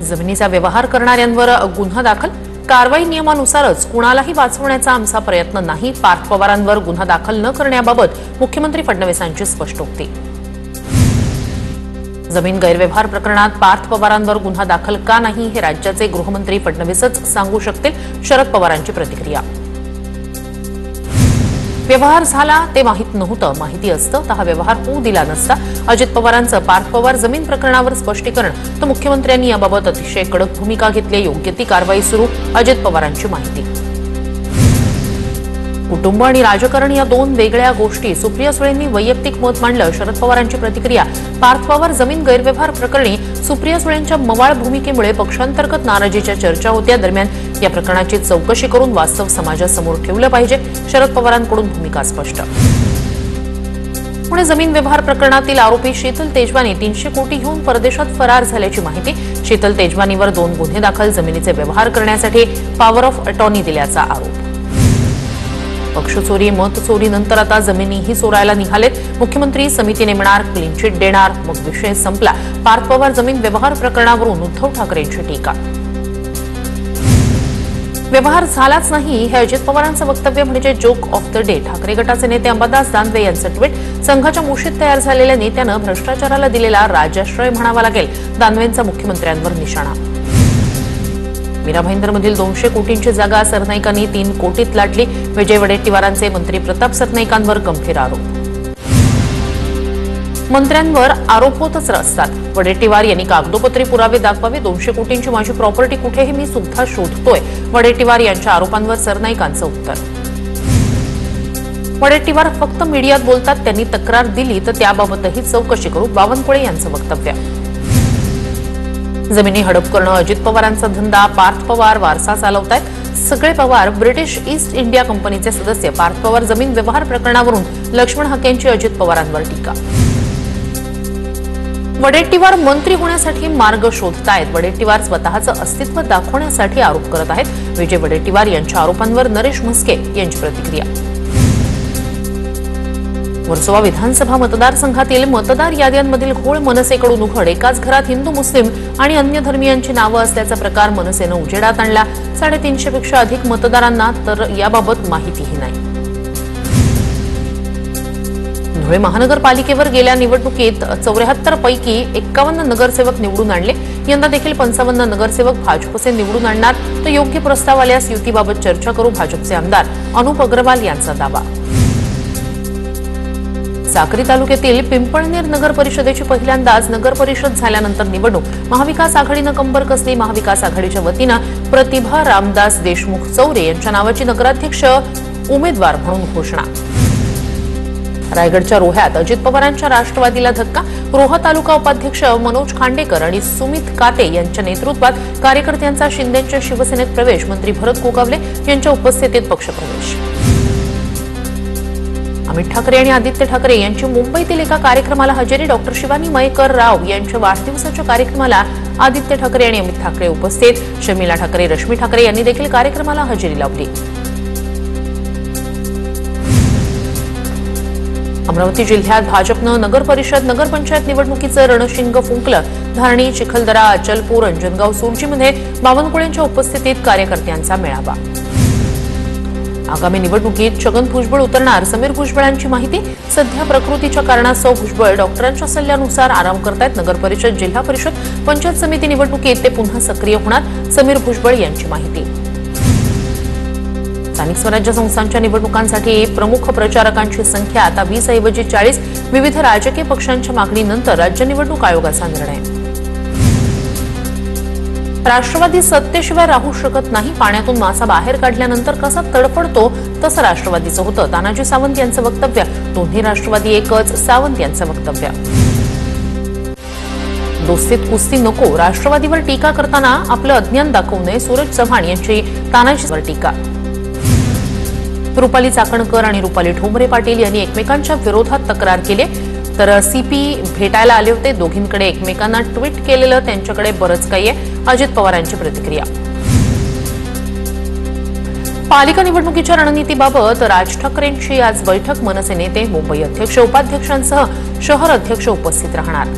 जमिनीचा व्यवहार करणाऱ्यांवर गुन्हा दाखल, कारवाई नियमानुसारच कुणालाही वाचवण्याचा आमचा प्रयत्न नाही. पार्थ पवारांवर गुन्हा दाखल न करण्याबाबत मुख्यमंत्री फडणवीसांची स्पष्टोक्ती. जमीन गैरव्यवहार प्रकरणात पार्थ पवारांवर गुन्हा दाखल का नाही हे राज्याचे गृहमंत्री फडणवीसच सांगू शकतील. शरद पवारांची प्रतिक्रिया. व्यवहार झाला ते माहित नव्हतं, माहिती असतं तर हा व्यवहार होऊ दिला नसता. अजित पवारांचं पार्थ पवार जमीन प्रकरणावर स्पष्टीकरण, तर मुख्यमंत्र्यांनी याबाबत अतिशय कडक भूमिका घेतली. योग्य ती कारवाई सुरू. अजित पवारांची माहिती. कुटुंब आणि राजकारण या दोन वेगळ्या गोष्टी. सुप्रिया सुळेंनी वैयक्तिक मत मांडलं. शरद पवारांची प्रतिक्रिया. पार्थ पवार जमीन गैरव्यवहार प्रकरणी सुप्रिया सुळेंच्या मवाळ भूमिकेमुळे पक्षांतर्गत नाराजीच्या चर्चा होत्या. दरम्यान या प्रकरणाची चौकशी करून वास्तव समाजासमोर ठेवलं पाहिजे. शरद पवारांकडून भूमिका स्पष्ट. पुणे जमीन व्यवहार प्रकरणातील आरोपी शीतल तेजवानी 300 कोटी घेऊन परदेशात फरार झाल्याची माहिती. शीतल तेजवानीवर 2 गुन्हे दाखल. जमिनीचे व्यवहार करण्यासाठी पॉवर ऑफ अटॉर्नी दिल्याचा आरोप. पक्षचोरी मत चोरीनंतर आता जमिनीही चोरायला निघालेत. मुख्यमंत्री समिती नेमणार, क्लीन चिट देणार, मग विषय संपला. पार्थ पवार जमीन व्यवहार प्रकरणावरून उद्धव ठाकरेंची टीका. व्यवहार झालाच नाही हे अजित पवारांचं वक्तव्य म्हणजे joke of the day. Thackeray गटाचे नेते अंबादास दानवे यांचं ट्विट. संघाच्या मुशीत तयार झालेल्या नेत्यानं भ्रष्टाचाराला दिलेला राजाश्रय म्हणावा लागेल. दानवेंचा मुख्यमंत्र्यांवर निशाणा. मीरा भाईंदरमधील 200 कोटींची जागा सरनाईकांनी 3 कोटीत लाटली. विजय वडेट्टीवारांचे मंत्री प्रताप सरनाईकांवर गंभीर आरोप. मंत्र्यांवर आरोप होतच असतात. वडेट्टीवार यांनी कागदोपत्री पुरावे दाखवावे. 200 कोटींची माझी प्रॉपर्टी कुठे हे मी सुद्धा शोधतोय. वडेट्टीवार यांच्या आरोपांवर सरनाईकांचं उत्तर. वडेट्टीवार फक्त मीडियात बोलतात. त्यांनी तक्रार दिली तर त्याबाबतही चौकशी करू. बावनकुळे यांचं वक्तव्य. जमिनी हडप करणं अजित पवारांचा धंदा. पार्थ पवार वारसा चालवतायत. सगळे पवार ब्रिटिश ईस्ट इंडिया कंपनीचे सदस्य. पार्थ पवार जमीन व्यवहार प्रकरणावरून लक्ष्मण हाकेंची अजित पवारांवर टीका. वडेट्टीवार मंत्री होण्यासाठी मार्ग शोधतायत. वडेट्टीवार स्वतःचं अस्तित्व दाखवण्यासाठी आरोप करत आहेत. विजय वडेट्टीवार यांच्या आरोपांवर नरेश म्हस्के यांची प्रतिक्रिया. वर्सोवा विधानसभा मतदारसंघातील मतदार याद्यांमधील घोळ मनसेकडून उघड. एकाच घरात हिंदू, मुस्लिम आणि अन्य धर्मीयांची नावं असल्याचा प्रकार मनसेनं उजेडात आणला. 350 पेक्षा अधिक मतदारांना तर याबाबत माहितीही नाही. धुळे महानगरपालिकेवर गेल्या निवडणुकीत 74 पैकी 51 नगरसेवक निवडून आणले. यंदा देखील 55 नगरसेवक भाजपचे निवडून आणणार. तर योग्य प्रस्ताव आल्यास युतीबाबत चर्चा करू. भाजपचे आमदार अनुप अग्रवाल यांचा दावा. साक्री तालुक्यातील पिंपळनेर नगर परिषदेची पहिल्यांदाच नगर परिषद झाल्यानंतर निवडणूक. महाविकास आघाडीनं कंबर कसली. महाविकास आघाडीच्या वतीनं प्रतिभा रामदास देशमुख चौरे यांच्या नावाची नगराध्यक्ष उमेदवार म्हणून घोषणा. रायगडच्या रोह्यात अजित पवारांच्या राष्ट्रवादीला धक्का. रोहा तालुका उपाध्यक्ष मनोज खांडेकर आणि सुमित काते यांच्या नेतृत्वात कार्यकर्त्यांचा शिंदेच्या शिवसेनेत प्रवेश. मंत्री भरत गोगावले यांच्या उपस्थितीत पक्षप्रवेश. अमित ठाकरे आणि आदित्य ठाकरे यांची मुंबईतील एका कार्यक्रमाला हजेरी. डॉक्टर शिवानी मयेकर राव यांच्या वाढदिवसाच्या कार्यक्रमाला आदित्य ठाकरे आणि अमित ठाकरे उपस्थित. शर्मिला ठाकरे, रश्मी ठाकरे यांनी देखील कार्यक्रमाला हजेरी लावली. अमरावती जिल्ह्यात भाजपनं नगर परिषद, नगरपंचायत निवडणुकीचं रणशिंग फुंकलं. धारणी, चिखलदरा, अचलपूर, अंजनगाव, सुरजीमध्ये बावनकुळेंच्या उपस्थितीत कार्यकर्त्यांचा मेळावा. आगामी निवडणुकीत छगन भुजबळ उतरणार. समीर भुजबळांची माहिती. सध्या प्रकृतीच्या कारणास्तव भुजबळ डॉक्टरांच्या सल्ल्यानुसार आराम करतायत. नगर परिषद, जिल्हा परिषद, पंचायत समिती निवडणुकीत ते पुन्हा सक्रिय होणार. समीर भुजबळ यांची माहिती. स्थानिक स्वराज्य संस्थांच्या निवडणुकांसाठी प्रमुख प्रचारकांची संख्या आता 20 ऐवजी 40. विविध राजकीय पक्षांच्या मागणीनंतर राज्य निवडणूक आयोगाचा निर्णय. राष्ट्रवादी सत्तेशिवाय राहू शकत नाही. पाण्यातून मासा बाहेर काढल्यानंतर कसा तडफडतो तसं राष्ट्रवादीचं होतं. तानाजी सावंत यांचं वक्तव्य. दोन्ही राष्ट्रवादी एकच. सावंत यांचं वक्तव्य. दोस्तीत कुस्ती नको. राष्ट्रवादीवर टीका करताना आपलं अज्ञान दाखवू नये. सूरज चव्हाण यांची तानाजीवर टीका. रुपाली चाकणकर आणि रुपाली ठोंबरे पाटील यांनी एकमेकांच्या विरोधात तक्रार केली. तर सीपी भेटायला आले होते. दोघींकडे एकमेकांना ट्विट केलेलं त्यांच्याकडे बरंच काही आहे. अजित पवारांची प्रतिक्रिया. पालिका निवडणुकीच्या रणनीतीबाबत राज ठाकरेंची आज बैठक. मनसे नेते, मुंबई अध्यक्ष, उपाध्यक्षांसह शहर अध्यक्ष उपस्थित राहणार.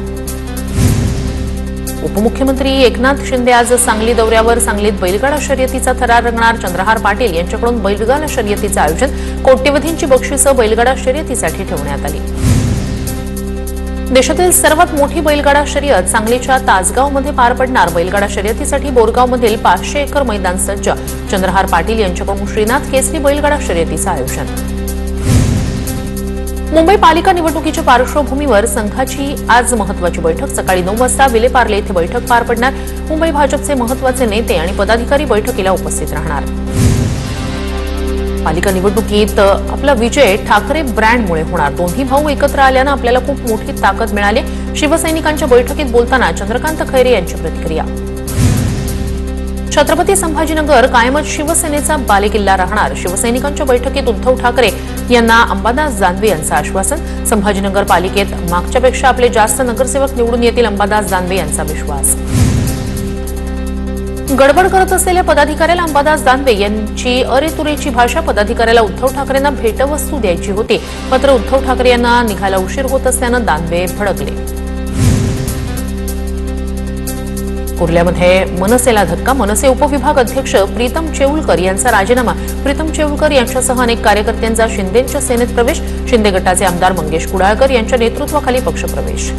उपमुख्यमंत्री एकनाथ शिंदे आज सांगली दौऱ्यावर. सांगलीत बैलगाडा शर्यतीचा थरार रंगणार. चंद्रहार पाटील यांच्याकडून बैलगाडा शर्यतीचं आयोजन. कोट्यवधींची बक्षिसं बैलगाडा शर्यतीसाठी ठेवण्यात आली. देशातील सर्वात मोठी बैलगाडा शर्यत सांगलीच्या तासगावमध्ये पार पडणार. बैलगाडा शर्यतीसाठी बोरगावमधील 500 एकर मैदान सज्ज. चंद्रहार पाटील यांच्याकडून श्रीनाथ केसरी बैलगाडा शर्यतीचं आयोजन. मुंबई पालिका निवडणुकीच्या पार्श्वभूमीवर संघाची आज महत्वाची बैठक. सकाळी 9 वाजता विलेपार्ले येथे बैठक पार पडणार. मुंबई भाजपचे महत्वाचे नेते आणि पदाधिकारी बैठकीला उपस्थित राहणार. पालिका निवडणुकीत आपला विजय ठाकरे ब्रँडमुळे होणार. दोन्ही भाऊ एकत्र आल्यानं आपल्याला खूप मोठी ताकद मिळाली. शिवसैनिकांच्या बैठकीत बोलताना चंद्रकांत खैरे यांची प्रतिक्रिया. छत्रपती संभाजीनगर कायमच शिवसेनेचा बालेकिल्ला राहणार. शिवसैनिकांच्या बैठकीत उद्धव ठाकरे यांना अंबादास दानवे यांचं आश्वासन. संभाजीनगर पालिकेत मागच्यापेक्षा आपले जास्त नगरसेवक निवडून येतील. अंबादास दानवे यांचा विश्वास. गडबड करत असलेल्या पदाधिकाऱ्याला अंबादास दानवे यांची अरेतुरेची भाषा. पदाधिकाऱ्याला उद्धव ठाकरेंना भेटवस्तू द्यायची होती, मात्र उद्धव ठाकरे यांना निघायला उशीर होत असल्यानं दानवे भडकले. कुर्ल्यामध्ये मनसेला धक्का. मनसे उपविभाग अध्यक्ष प्रीतम चेऊलकर यांचा राजीनामा. प्रीतम चेऊलकर यांच्यासह अनेक कार्यकर्त्यांचा शिंदेंच्या सेनेत प्रवेश. शिंदे गटाचे आमदार मंगेश कुडाळकर यांच्या नेतृत्वाखाली पक्षप्रवेश.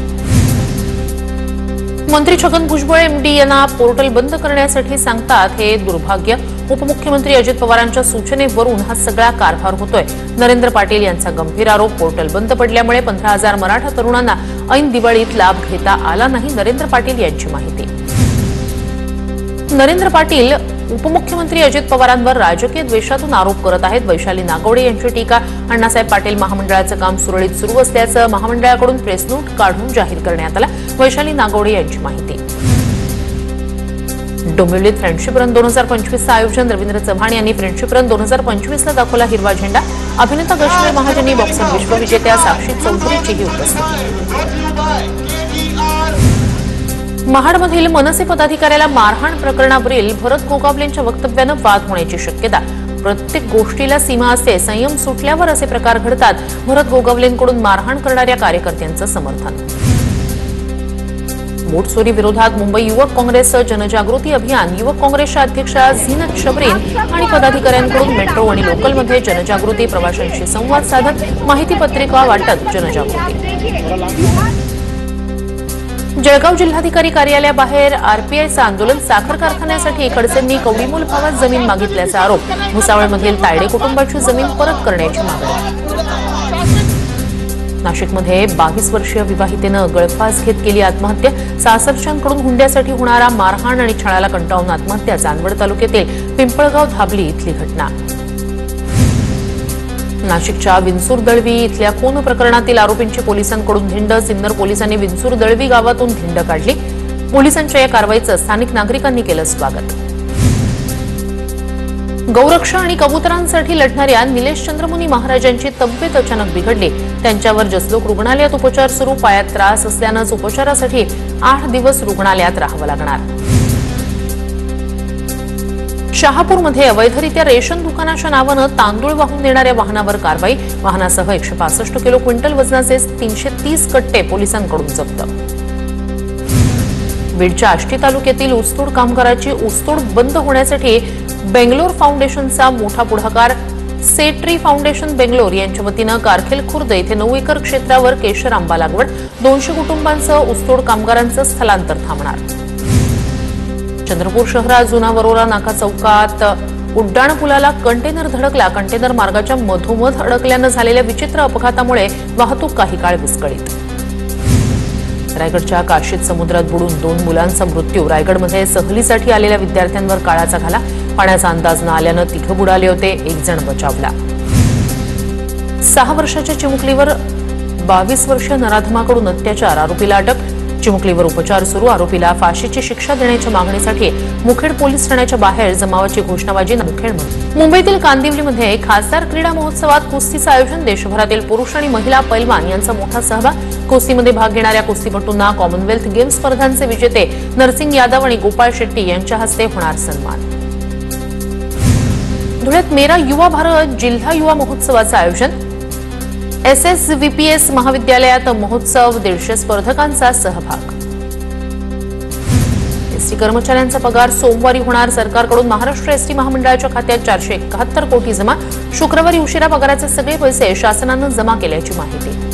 मंत्री छगन भुजबळ एमडी यांना पोर्टल बंद करण्यासाठी सांगतात, हे दुर्भाग्य. उपमुख्यमंत्री अजित पवारांच्या सूचनेवरून हा सगळा कारभार होतोय. नरेंद्र पाटील यांचा गंभीर आरोप. पोर्टल बंद पडल्यामुळे 15,000 मराठा तरुणांना ऐन दिवाळीत लाभ घेता आला नाही. नरेंद्र पाटील यांची माहिती. नरेंद्र पाटील उपमुख्यमंत्री अजित पवारांवर राजकीय द्वेषातून आरोप करत आहेत. वैशाली नागवडे यांची टीका. अण्णासाहेब पाटील महामंडळाचं काम सुरळीत सुरू असल्याचं महामंडळाकडून प्रेस नोट काढून जाहीर करण्यात आलं. वैशाली नागवडे यांची माहिती. डोंबिवलीत फ्रेंडशिप रन 2025चं आयोजन. रवींद्र चव्हाण यांनी फ्रेंडशिप रन 2025ला दाखवला हिरवा झेंडा. अभिनेता गश्मीर महाजनी, बॉक्सिंग विश्वविजेत्या साक्षी चौधरीचीही उपस्थिती. महाडमधील मनसे पदाधिकाऱ्याला मारहाण प्रकरणावरील भरत गोगावलेंच्या वक्तव्यानं वाद होण्याची शक्यता. प्रत्येक गोष्टीला सीमा असते, संयम सुटल्यावर असे प्रकार घडतात. भरत गोगावलेंकडून मारहाण करणाऱ्या कार्यकर्त्यांचं समर्थन. बोट चोरी विरोधात मुंबई युवक काँग्रेसचं जनजागृती अभियान. युवक काँग्रेसच्या अध्यक्षा झीनत शबरीन आणि पदाधिकाऱ्यांकडून मेट्रो आणि लोकलमध्ये जनजागृती. प्रवाशांशी संवाद साधत माहिती पत्रिका वाटत जनजागृती. जळगाव जिल्हाधिकारी कार्यालयाबाहेर आरपीआयचं आंदोलन. साखर कारखान्यासाठी खडसेंनी कवडीमोल भावात जमीन मागितल्याचा आरोप. भुसावळमधील तायडे कुटुंबाची जमीन परत करण्याची मागणी. नाशिकमध्ये 22 वर्षीय विवाहितेनं गळफास घेत केली आत्महत्या. सासरच्यांकडून हुंड्यासाठी होणारा मारहाण आणि छळाला कंटाळून आत्महत्या. चांदवड तालुक्यातील पिंपळगाव धाबली इथली घटना. नाशिकच्या विंचूर दळवी इथल्या खून प्रकरणातील आरोपींची पोलिसांकडून धिंड. सिन्नर पोलिसांनी विंचूर दळवी गावातून धिंड काढली. पोलिसांच्या या कारवाईचं स्थानिक नागरिकांनी केलं स्वागत. गौरक्षा आणि कबुतरांसाठी लढणाऱ्या निलेश चंद्रमुनी महाराजांची तब्येत अचानक बिघडली. त्यांच्यावर जसलोक रुग्णालयात उपचार सुरू. पायात त्रास असल्यानंच उपचारासाठी 8 दिवस रुग्णालयात राहावं लागणार. शहापूरमध्ये अवैधरित्या रेशन दुकानाच्या नावानं तांदूळ वाहून नेणाऱ्या वाहनावर कारवाई. वाहनासह 165 किलो क्विंटल वजनाचे 330 कट्टे पोलिसांकडून जप्त. बीडच्या आष्टी तालुक्यातील ऊसतोड कामगाराची ऊसतोड बंद होण्यासाठी बेंगलोर फाउंडेशनचा मोठा पुढाकार. सेट्री फाउंडेशन बेंगलोर यांच्या वतीनं कारखेल खुर्द इथे 9 एकर क्षेत्रावर केशर आंबा लागवड. 200 कुटुंबांसह ऊसतोड कामगारांचं स्थलांतर थांबणार. चंद्रपूर शहरात जुना वरोरा नाका चौकात उड्डाणपुलाला कंटेनर धडकला. कंटेनर मार्गाच्या मधोमध अडकल्यानं झालेल्या विचित्र अपघातामुळे वाहतूक काही काळ विस्कळीत. रायगडच्या काशीत समुद्रात बुडून 2 मुलांचा मृत्यू. रायगडमध्ये सहलीसाठी आलेल्या विद्यार्थ्यांवर काळाचा घाला. पाण्याचा अंदाज न आल्यानं 3 बुडाले होते. 1 जण बचावला. 6 वर्षाच्या चिमुकलीवर 22 वर्षीय नराधमाकडून अत्याचार. आरोपीला अटक. चिमुकलीवर उपचार सुरू. आरोपीला फाशीची शिक्षा देण्याच्या मागणीसाठी मुखेड पोलीस ठाण्याच्या बाहेर जमावाची घोषणाबाजी. मुखेडमध्ये मुंबईतील कांदिवलीमध्ये खासदार क्रीडा महोत्सवात कुस्तीचं आयोजन. देशभरातील पुरुष आणि महिला पैलवान यांचा मोठा सहभाग. कुस्तीमध्ये भाग घेणाऱ्या कुस्तीपटूंना कॉमनवेल्थ गेम्स स्पर्धांचे विजेते नरसिंग यादव आणि गोपाळ शेट्टी यांच्या हस्ते होणार सन्मान. धुळ्यात मेरा युवा भारत जिल्हा युवा महोत्सवाचं आयोजन. SSVPS महाविद्यालयात महोत्सव. 150 स्पर्धकांचा सहभाग. एसटी कर्मचाऱ्यांचा पगार सोमवारी होणार. सरकारकडून महाराष्ट्र एसटी महामंडळाच्या खात्यात 471 कोटी जमा. शुक्रवारी उशिरा पगाराचे सगळे पैसे शासनानं जमा केल्याची माहिती.